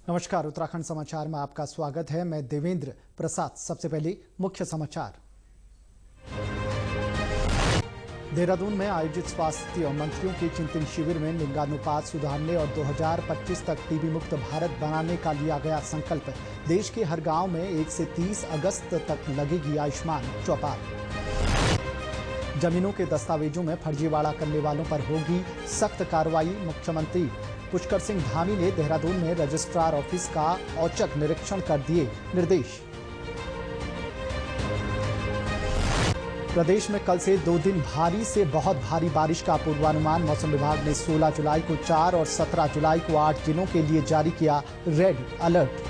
नमस्कार, उत्तराखंड समाचार में आपका स्वागत है। मैं देवेंद्र प्रसाद। सबसे पहले मुख्य समाचार। देहरादून में आयोजित स्वास्थ्य मंत्रियों के चिंतन शिविर में लिंगानुपात सुधारने और 2025 तक टीबी मुक्त भारत बनाने का लिया गया संकल्प। देश के हर गांव में 1 से 30 अगस्त तक लगेगी आयुष्मान चौपाल। जमीनों के दस्तावेजों में फर्जीवाड़ा करने वालों पर होगी सख्त कार्रवाई। मुख्यमंत्री पुष्कर सिंह धामी ने देहरादून में रजिस्ट्रार ऑफिस का औचक निरीक्षण कर दिए निर्देश। प्रदेश में कल से 2 दिन भारी से बहुत भारी बारिश का पूर्वानुमान। मौसम विभाग ने 16 जुलाई को 4 और 17 जुलाई को 8 जिलों के लिए जारी किया रेड अलर्ट।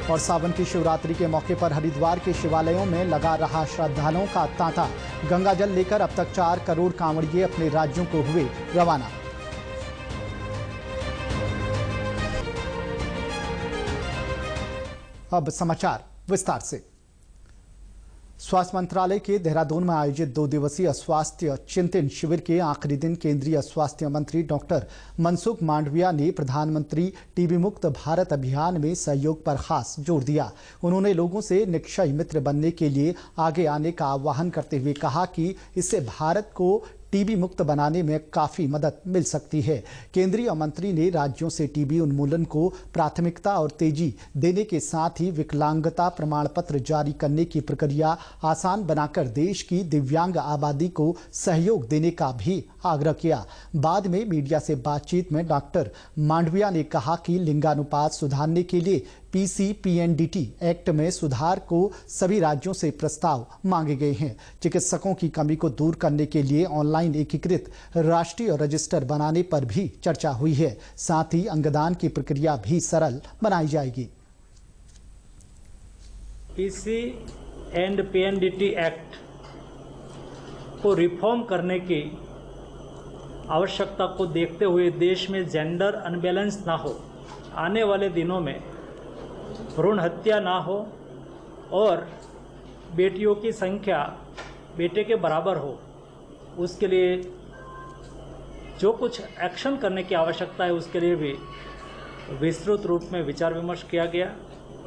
और सावन की शिवरात्रि के मौके पर हरिद्वार के शिवालयों में लगा रहा श्रद्धालुओं का तांता। गंगा जल लेकर अब तक 4 करोड़ कांवड़िये अपने राज्यों को हुए रवाना। अब समाचार विस्तार से। स्वास्थ्य मंत्रालय के देहरादून में आयोजित 2 दिवसीय स्वास्थ्य चिंतन शिविर के आखिरी दिन केंद्रीय स्वास्थ्य मंत्री डॉक्टर मनसुख मांडविया ने प्रधानमंत्री टीबी मुक्त भारत अभियान में सहयोग पर खास जोर दिया। उन्होंने लोगों से निक्षय मित्र बनने के लिए आगे आने का आह्वान करते हुए कहा कि इससे भारत को टीबी मुक्त बनाने में काफी मदद मिल सकती है। केंद्रीय मंत्री ने राज्यों से टीबी उन्मूलन को प्राथमिकता और तेजी देने के साथ ही विकलांगता प्रमाण पत्र जारी करने की प्रक्रिया आसान बनाकर देश की दिव्यांग आबादी को सहयोग देने का भी आग्रह किया। बाद में मीडिया से बातचीत में डॉक्टर मांडविया ने कहा कि लिंगानुपात सुधारने के लिए पीसी-पीएनडीटी एक्ट में सुधार को सभी राज्यों से प्रस्ताव मांगे गए हैं। चिकित्सकों की कमी को दूर करने के लिए ऑनलाइन एकीकृत राष्ट्रीय रजिस्टर बनाने पर भी चर्चा हुई है। साथ ही अंगदान की प्रक्रिया भी सरल बनाई जाएगी। पीसी एंड पीएनडीटी एक्ट को रिफॉर्म करने की आवश्यकता को देखते हुए देश में जेंडर अनबैलेंस ना हो, आने वाले दिनों में भ्रूण हत्या ना हो और बेटियों की संख्या बेटे के बराबर हो, उसके लिए जो कुछ एक्शन करने की आवश्यकता है उसके लिए भी विस्तृत रूप में विचार विमर्श किया गया।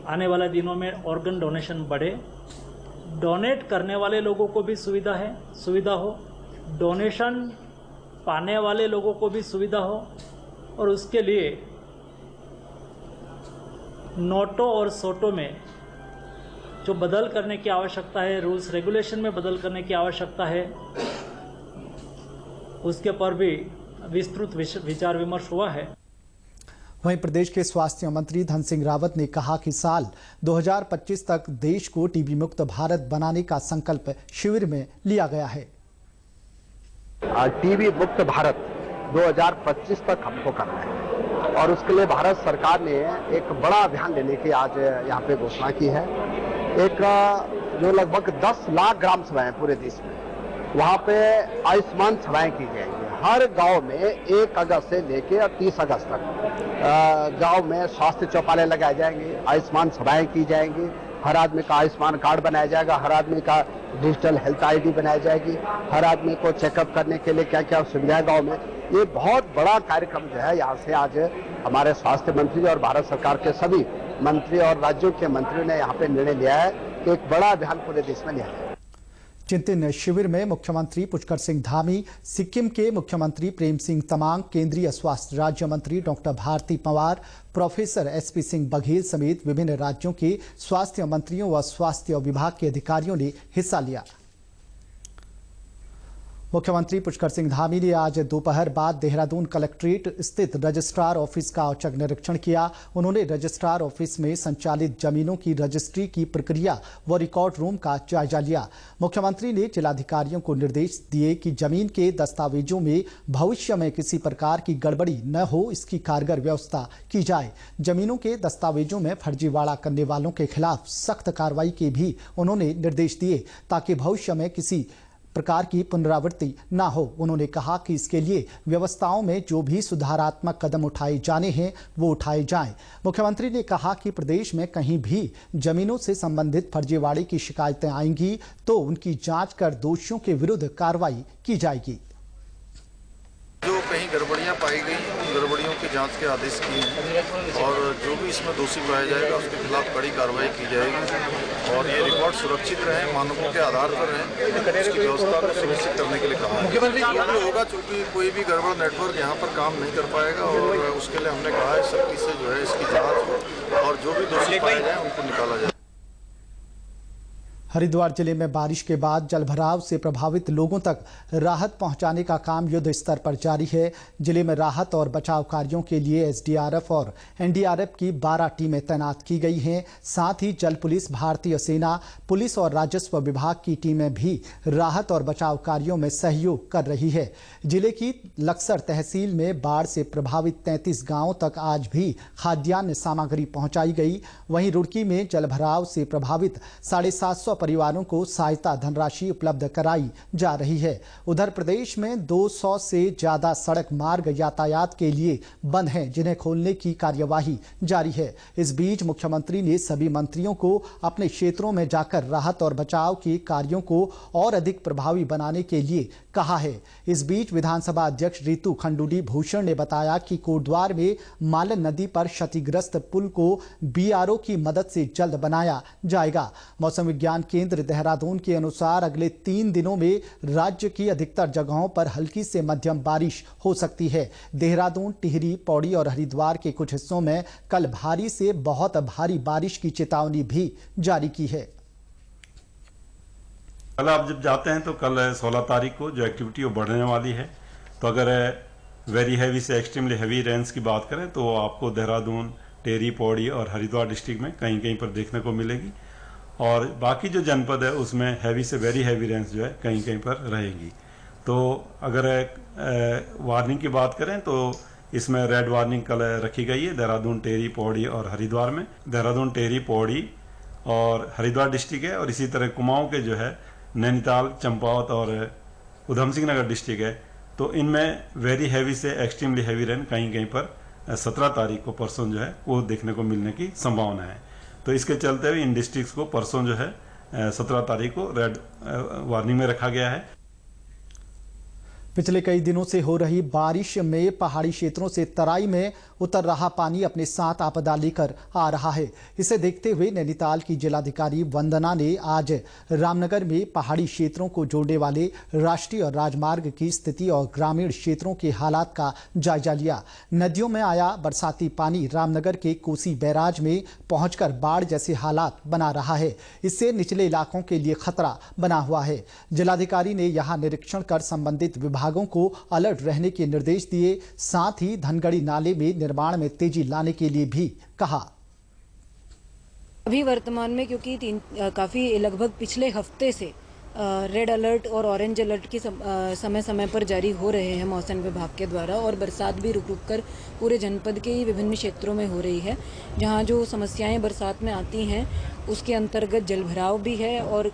आने वाले दिनों में ऑर्गन डोनेशन बढ़े, डोनेट करने वाले लोगों को भी सुविधा हो, डोनेशन पाने वाले लोगों को भी सुविधा हो और उसके लिए नोटों और सोटों में जो बदल करने की आवश्यकता है, रूल्स रेगुलेशन में बदल करने की आवश्यकता है, उसके पर भी विस्तृत विचार विमर्श हुआ है। वहीं प्रदेश के स्वास्थ्य मंत्री धन सिंह रावत ने कहा कि साल 2025 तक देश को टीबी मुक्त भारत बनाने का संकल्प शिविर में लिया गया है। टीबी मुक्त भारत 2025 तक हमको करना है और उसके लिए भारत सरकार ने एक बड़ा अभियान लेने की आज यहाँ पे घोषणा की है। एक जो लगभग 10 लाख ग्राम सभाएं पूरे देश में, वहाँ पे आयुष्मान सभाएं की जाएंगी। हर गांव में 1 अगस्त से लेकर 30 अगस्त तक गांव में स्वास्थ्य चौपाले लगाए जाएंगे, आयुष्मान सभाएं की जाएंगी, हर आदमी का आयुष्मान कार्ड बनाया जाएगा, हर आदमी का डिजिटल हेल्थ आईडी बनाई जाएगी, हर आदमी को चेकअप करने के लिए क्या क्या सुविधाएं गांव में। ये बहुत बड़ा कार्यक्रम जो है यहाँ से आज हमारे स्वास्थ्य मंत्री और भारत सरकार के सभी मंत्री और राज्यों के मंत्रियों ने यहाँ पे निर्णय लिया है कि एक बड़ा अभियान पूरे देश में लिया है। चिंतन शिविर में मुख्यमंत्री पुष्कर सिंह धामी, सिक्किम के मुख्यमंत्री प्रेम सिंह तमांग, केंद्रीय स्वास्थ्य राज्य मंत्री doctor Bharti Pawar, professor SP Singh Baghel समेत विभिन्न राज्यों के स्वास्थ्य मंत्रियों व स्वास्थ्य विभाग के अधिकारियों ने हिस्सा लिया। मुख्यमंत्री पुष्कर सिंह धामी ने आज दोपहर बाद देहरादून कलेक्ट्रेट स्थित रजिस्ट्रार ऑफिस का औचक निरीक्षण किया। उन्होंने रजिस्ट्रार ऑफिस में संचालित जमीनों की रजिस्ट्री की प्रक्रिया व रिकॉर्ड रूम का जायजा लिया। मुख्यमंत्री ने जिलाधिकारियों को निर्देश दिए कि जमीन के दस्तावेजों में भविष्य में किसी प्रकार की गड़बड़ी न हो, इसकी कारगर व्यवस्था की जाए। जमीनों के दस्तावेजों में फर्जीवाड़ा करने वालों के खिलाफ सख्त कार्रवाई के भी उन्होंने निर्देश दिए ताकि भविष्य में किसी प्रकार की पुनरावृत्ति ना हो। उन्होंने कहा कि इसके लिए व्यवस्थाओं में जो भी सुधारात्मक कदम उठाए जाने हैं वो उठाए जाएं। मुख्यमंत्री ने कहा कि प्रदेश में कहीं भी जमीनों से संबंधित फर्जीवाड़े की शिकायतें आएंगी तो उनकी जांच कर दोषियों के विरुद्ध कार्रवाई की जाएगी। जो कहीं गड़बड़ियां पाई गई, उन गड़बड़ियों की जांच के आदेश किए हैं और जो भी इसमें दोषी पाया जाएगा उसके खिलाफ कड़ी कार्रवाई की जाएगी और ये रिकॉर्ड सुरक्षित रहे, मानकों के आधार पर रहें, इसकी व्यवस्था को सुनिश्चित करने के लिए कहा है। जो भी होगा, चूँकि कोई भी गड़बड़ नेटवर्क यहाँ पर काम नहीं कर पाएगा और उसके लिए हमने कहा है सख्ती से जो है इसकी जाँच हो और जो भी दोषी पाए जाए उनको निकाला जाए। हरिद्वार जिले में बारिश के बाद जलभराव से प्रभावित लोगों तक राहत पहुंचाने का काम युद्ध स्तर पर जारी है। जिले में राहत और बचाव कार्यों के लिए एसडीआरएफ और एनडीआरएफ की 12 टीमें तैनात की गई हैं। साथ ही जल पुलिस, भारतीय सेना, पुलिस और राजस्व विभाग की टीमें भी राहत और बचाव कार्यों में सहयोग कर रही है। जिले की लक्सर तहसील में बाढ़ से प्रभावित 33 गांवों तक आज भी खाद्यान्न सामग्री पहुंचाई गई। वहीं रुड़की में जलभराव से प्रभावित 750 परिवारों को सहायता धनराशि उपलब्ध कराई जा रही है। उधर प्रदेश में 200 से ज्यादा सड़क मार्ग यातायात के लिए बंद हैं, जिन्हें खोलने की कार्यवाही जारी है। इस बीच मुख्यमंत्री ने सभी मंत्रियों को अपने क्षेत्रों में जाकर राहत और बचाव के कार्यों को और अधिक प्रभावी बनाने के लिए कहा है। इस बीच विधानसभा अध्यक्ष रितु खंडूड़ी भूषण ने बताया कि कोटद्वार में मालन नदी पर क्षतिग्रस्त पुल को बीआरओ की मदद से जल्द बनाया जाएगा। मौसम विज्ञान केंद्र देहरादून के अनुसार अगले 3 दिनों में राज्य की अधिकतर जगहों पर हल्की से मध्यम बारिश हो सकती है। देहरादून, टिहरी, पौड़ी और हरिद्वार के कुछ हिस्सों में कल भारी से बहुत भारी बारिश की चेतावनी भी जारी की है। कल आप जब जाते हैं तो कल 16 तारीख को जो एक्टिविटी वो बढ़ने वाली है, तो अगर वेरी हैवी से एक्सट्रीमली हैवी रेंस की बात करें तो आपको देहरादून, टिहरी, पौड़ी और हरिद्वार डिस्ट्रिक्ट में कहीं कहीं पर देखने को मिलेगी और बाकी जो जनपद है उसमें हैवी से वेरी हैवी रेंस जो है कहीं कहीं पर रहेगी। तो अगर वार्निंग की बात करें तो इसमें रेड वार्निंग कल रखी गई है देहरादून, टिहरी, पौड़ी और हरिद्वार में। देहरादून, टिहरी, पौड़ी और हरिद्वार डिस्ट्रिक्ट है और इसी तरह कुमाऊं के जो है नैनीताल, चंपावत और उधम सिंह नगर डिस्ट्रिक्ट है। तो इनमें वेरी हैवी से एक्सट्रीमली हैवी रेन कहीं कहीं पर 17 तारीख को परसों जो है वो देखने को मिलने की संभावना है। तो इसके चलते हुए इन डिस्ट्रिक्ट्स को परसों जो है 17 तारीख को रेड वार्निंग में रखा गया है। पिछले कई दिनों से हो रही बारिश में पहाड़ी क्षेत्रों से तराई में उतर रहा पानी अपने साथ आपदा लेकर आ रहा है। इसे देखते हुए नैनीताल की जिलाधिकारी वंदना ने आज रामनगर में पहाड़ी क्षेत्रों को जोड़ने वाले राष्ट्रीय राजमार्ग की स्थिति और ग्रामीण क्षेत्रों के हालात का जायजा लिया। नदियों में आया बरसाती पानी रामनगर के कोसी बैराज में पहुंचकर बाढ़ जैसे हालात बना रहा है। इससे निचले इलाकों के लिए खतरा बना हुआ है। जिलाधिकारी ने यहां निरीक्षण कर संबंधित विभागों को अलर्ट रहने के निर्देश दिए। साथ ही धनगढ़ी नाले में निर्माण में तेजी लाने के लिए भी कहा। अभी वर्तमान में क्योंकि काफी लगभग पिछले हफ्ते से रेड अलर्ट और ऑरेंज अलर्ट की समय समय पर जारी हो रहे हैं मौसम विभाग के द्वारा और बरसात भी रुक रुक कर पूरे जनपद के ही विभिन्न क्षेत्रों में हो रही है। जहां जो समस्याएं बरसात में आती हैं उसके अंतर्गत जलभराव भी है और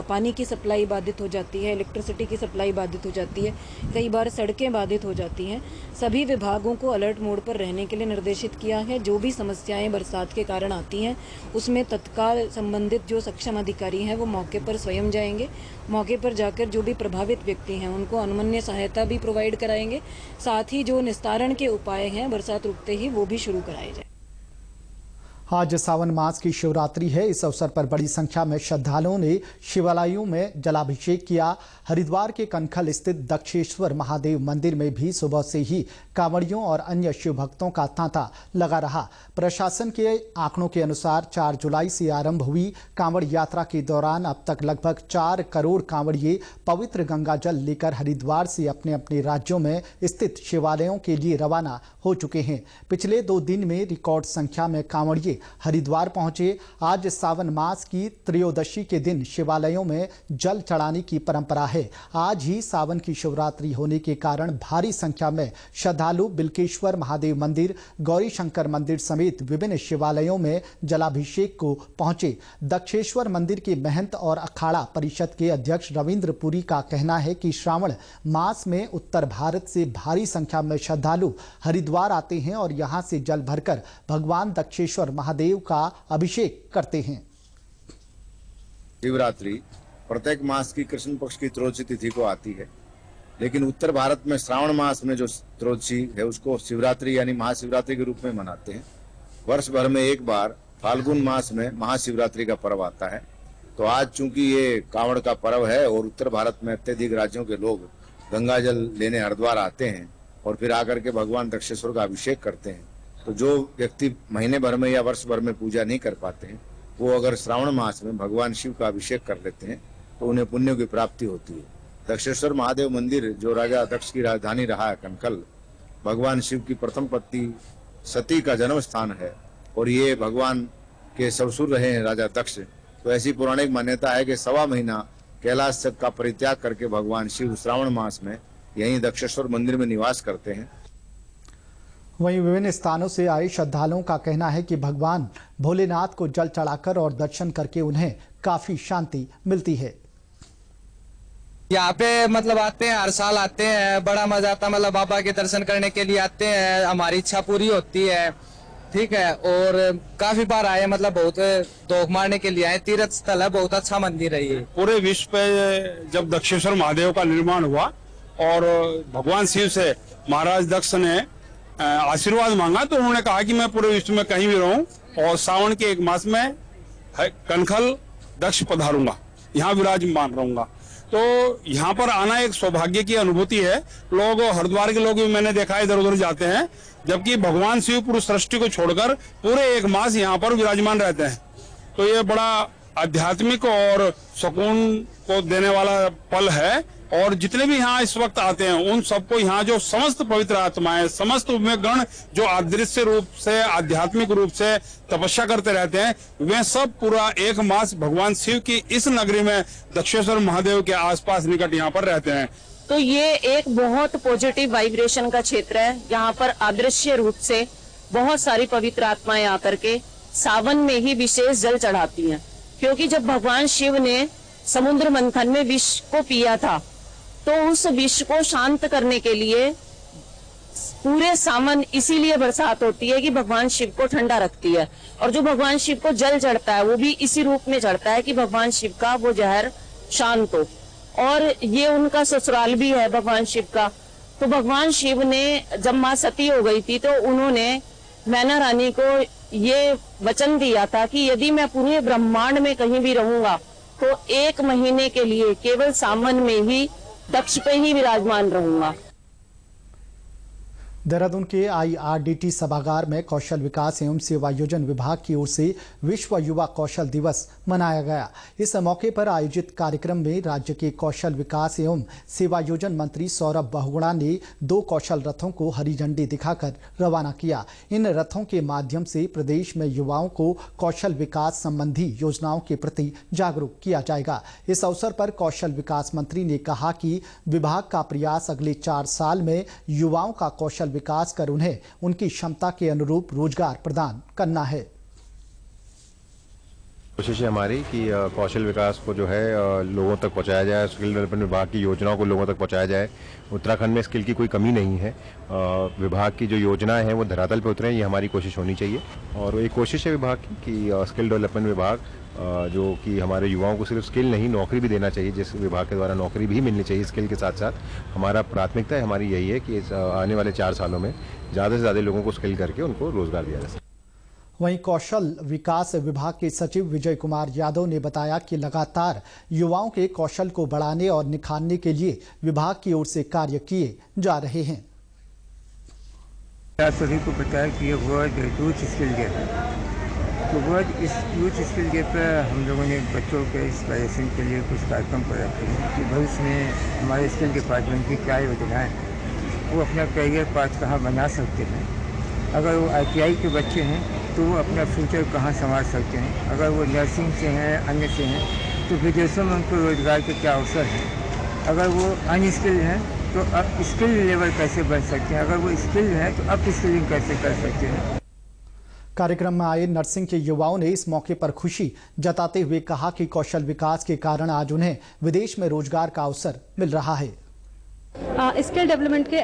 पानी की सप्लाई बाधित हो जाती है, इलेक्ट्रिसिटी की सप्लाई बाधित हो जाती है, कई बार सड़कें बाधित हो जाती हैं। सभी विभागों को अलर्ट मोड पर रहने के लिए निर्देशित किया है। जो भी समस्याएं बरसात के कारण आती हैं उसमें तत्काल संबंधित जो सक्षम अधिकारी हैं वो मौके पर स्वयं जाएंगे। मौके पर जाकर जो भी प्रभावित व्यक्ति हैं उनको अनुमन्य सहायता भी प्रोवाइड कराएंगे। साथ ही जो निस्तारण के उपाय हैं बरसात रुकते ही वो भी शुरू कराए जाए। आज सावन मास की शिवरात्रि है। इस अवसर पर बड़ी संख्या में श्रद्धालुओं ने शिवालयों में जलाभिषेक किया। हरिद्वार के कनखल स्थित दक्षेश्वर महादेव मंदिर में भी सुबह से ही कांवड़ियों और अन्य शिव भक्तों का तांता लगा रहा। प्रशासन के आंकड़ों के अनुसार 4 जुलाई से आरंभ हुई कांवड़ यात्रा के दौरान अब तक लगभग 4 करोड़ कांवड़िए पवित्र गंगा जल लेकर हरिद्वार से अपने अपने राज्यों में स्थित शिवालयों के लिए रवाना हो चुके हैं। पिछले 2 दिन में रिकॉर्ड संख्या में कांवड़िए हरिद्वार पहुंचे। आज सावन मास की त्रयोदशी के दिन शिवालयों में जल चढ़ाने की परंपरा है। आज ही सावन की शिवरात्रि होने के कारण भारी संख्या में श्रद्धालु बिल्केश्वर महादेव मंदिर, गौरी शंकर मंदिर समेत विभिन्न शिवालयों में जलाभिषेक को पहुंचे। दक्षेश्वर मंदिर के महंत और अखाड़ा परिषद के अध्यक्ष रविंद्र पुरी का कहना है कि श्रावण मास में उत्तर भारत से भारी संख्या में श्रद्धालु हरिद्वार आते हैं और यहां से जल भरकर भगवान दक्षेश्वर महादेव का अभिषेक करते हैं। शिवरात्रि प्रत्येक मास की कृष्ण पक्ष की त्रयोदशी तिथि को आती है लेकिन उत्तर भारत में श्रावण मास में जो त्रयोदशी है उसको शिवरात्रि यानी महाशिवरात्रि के रूप में मनाते हैं। वर्ष भर में एक बार फाल्गुन मास में महाशिवरात्रि का पर्व आता है। तो आज चूंकि ये कांवड़ का पर्व है और उत्तर भारत में अत्यधिक राज्यों के लोग गंगा जल लेने हरिद्वार आते हैं और फिर आकर के भगवान दक्षेश्वर का अभिषेक करते हैं, तो जो व्यक्ति महीने भर में या वर्ष भर में पूजा नहीं कर पाते हैं वो अगर श्रावण मास में भगवान शिव का अभिषेक कर लेते हैं तो उन्हें पुण्य की प्राप्ति होती है। दक्षेश्वर महादेव मंदिर जो राजा दक्ष की राजधानी रहा है कनकल, भगवान शिव की प्रथम पत्नी सती का जन्म स्थान है और ये भगवान के ससुर रहे हैं राजा दक्ष। तो ऐसी पौराणिक मान्यता है कि 1.25 महीना कैलाश तक का परित्याग करके भगवान शिव श्रावण मास में यहीं दक्षेश्वर मंदिर में निवास करते हैं। वहीं विभिन्न स्थानों से आए श्रद्धालुओं का कहना है कि भगवान भोलेनाथ को जल चढ़ाकर और दर्शन करके उन्हें काफी शांति मिलती है। यहाँ पे मतलब आते हैं, हर साल आते हैं, बड़ा मजा आता है। मतलब बाबा के दर्शन करने के लिए आते हैं, हमारी इच्छा पूरी होती है, ठीक है। और काफी बार आए, मतलब बहुत धोख मारने के लिए आए। तीर्थ स्थल है, बहुत अच्छा मंदिर है ये। पूरे विश्व पे जब दक्षेश्वर महादेव का निर्माण हुआ और भगवान शिव से महाराज दक्ष ने आशीर्वाद मांगा तो उन्होंने कहा कि मैं पूरे विश्व में कहीं भी रहूं और सावन के एक मास में कनखल दक्ष पधारूंगा, यहाँ विराजमान रहूंगा। तो यहाँ पर आना एक सौभाग्य की अनुभूति है। लोग हरिद्वार के लोग भी मैंने देखा इधर उधर जाते हैं, जबकि भगवान शिव पूरी सृष्टि को छोड़कर पूरे एक मास यहाँ पर विराजमान रहते हैं। तो ये बड़ा आध्यात्मिक और सुकून को देने वाला पल है। और जितने भी यहाँ इस वक्त आते हैं उन सबको यहाँ जो समस्त पवित्र आत्माएं, समस्त गण जो अदृश्य रूप से आध्यात्मिक रूप से तपस्या करते रहते हैं, वे सब पूरा एक मास भगवान शिव की इस नगरी में दक्षेश्वर महादेव के आसपास निकट यहाँ पर रहते हैं। तो ये एक बहुत पॉजिटिव वाइब्रेशन का क्षेत्र है। यहाँ पर अदृश्य रूप से बहुत सारी पवित्र आत्माएं आकर के सावन में ही विशेष जल चढ़ाती हैं, क्योंकि जब भगवान शिव ने समुद्र मंथन में विष को पिया था तो उस विष को शांत करने के लिए पूरे सावन इसीलिए बरसात होती है कि भगवान शिव को ठंडा रखती है। और जो भगवान शिव को जल चढ़ता है वो भी इसी रूप में चढ़ता है कि भगवान शिव का वो जहर शांत हो। और ये उनका ससुराल भी है भगवान शिव का। तो भगवान शिव ने जब माँ सती हो गई थी तो उन्होंने मैना रानी को ये वचन दिया था कि यदि मैं पूरे ब्रह्मांड में कहीं भी रहूंगा तो 1 महीने के लिए केवल सावन में ही दक्ष पे ही विराजमान रहूंगा। देहरादून के IRDT सभागार में कौशल विकास एवं सेवायोजन विभाग की ओर से विश्व युवा कौशल दिवस मनाया गया। इस मौके पर आयोजित कार्यक्रम में राज्य के कौशल विकास एवं सेवायोजन मंत्री सौरभ बहुगुणा ने 2 कौशल रथों को हरी झंडी दिखाकर रवाना किया। इन रथों के माध्यम से प्रदेश में युवाओं को कौशल विकास संबंधी योजनाओं के प्रति जागरूक किया जाएगा। इस अवसर पर कौशल विकास मंत्री ने कहा कि विभाग का प्रयास अगले 4 साल में युवाओं का कौशल विकास कर उन्हें उनकी क्षमता के अनुरूप रोजगार प्रदान करना है। कोशिश है हमारी कि कौशल विकास को जो है लोगों तक पहुंचाया जाए, स्किल डेवलपमेंट विभाग की योजनाओं को लोगों तक पहुंचाया जाए। उत्तराखंड में स्किल की कोई कमी नहीं है। विभाग की जो योजनाएं हैं वो धरातल पे उतरे, ये हमारी कोशिश होनी चाहिए। और एक कोशिश है विभाग की कि स्किल डेवलपमेंट विभाग जो कि हमारे युवाओं को सिर्फ स्किल नहीं नौकरी भी देना चाहिए, जिस विभाग के द्वारा नौकरी भी मिलनी चाहिए। स्किल के साथ साथ हमारा प्राथमिकता है हमारी यही है कि आने वाले 4 सालों में ज़्यादा से ज़्यादा लोगों को स्किल करके उनको रोजगार दिया जा सके। वहीं कौशल विकास विभाग के सचिव विजय कुमार यादव ने बताया कि लगातार युवाओं के कौशल को बढ़ाने और निखारने के लिए विभाग की ओर से कार्य किए जा रहे हैं। आप सभी को पता है कि वर्ल्ड यूथ स्किल डे है, तो वर्ल्ड इस यूथ स्किल डे पर हम लोगों ने बच्चों के इंस्पायरेशन के लिए कुछ कार्यक्रम कर रखे हैं कि भविष्य में हमारे स्किल डिपार्टमेंट की क्या योजनाएं वो अपना करियर पाथ कहाँ बना सकते हैं। अगर वो ITI के बच्चे हैं तो वो अपना फ्यूचर कहाँ संभाल सकते हैं। अगर वो नर्सिंग से हैं, अन्य से हैं, तो विदेशों में उनको रोजगार के क्या अवसर हैं। अगर वो अनस्किल्ड हैं तो अब स्किल लेवल कैसे बन सकते हैं। अगर वो स्किल्ड हैं तो अप स्किलिंग कैसे कर सकते हैं। कार्यक्रम में आए नर्सिंग के युवाओं ने इस मौके पर खुशी जताते हुए कहा कि कौशल विकास के कारण आज उन्हें विदेश में रोजगार का अवसर मिल रहा है। स्किल डेवलपमेंट के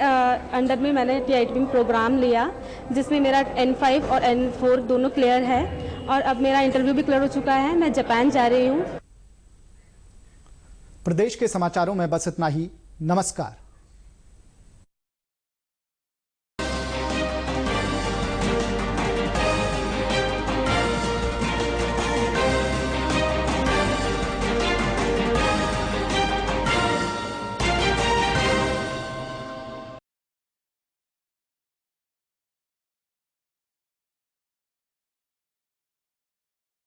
अंडर में मैंने TITB में प्रोग्राम लिया, जिसमें मेरा N5 और N4 दोनों क्लियर है और अब मेरा इंटरव्यू भी क्लियर हो चुका है। मैं जापान जा रही हूँ। प्रदेश के समाचारों में बस इतना ही। नमस्कार।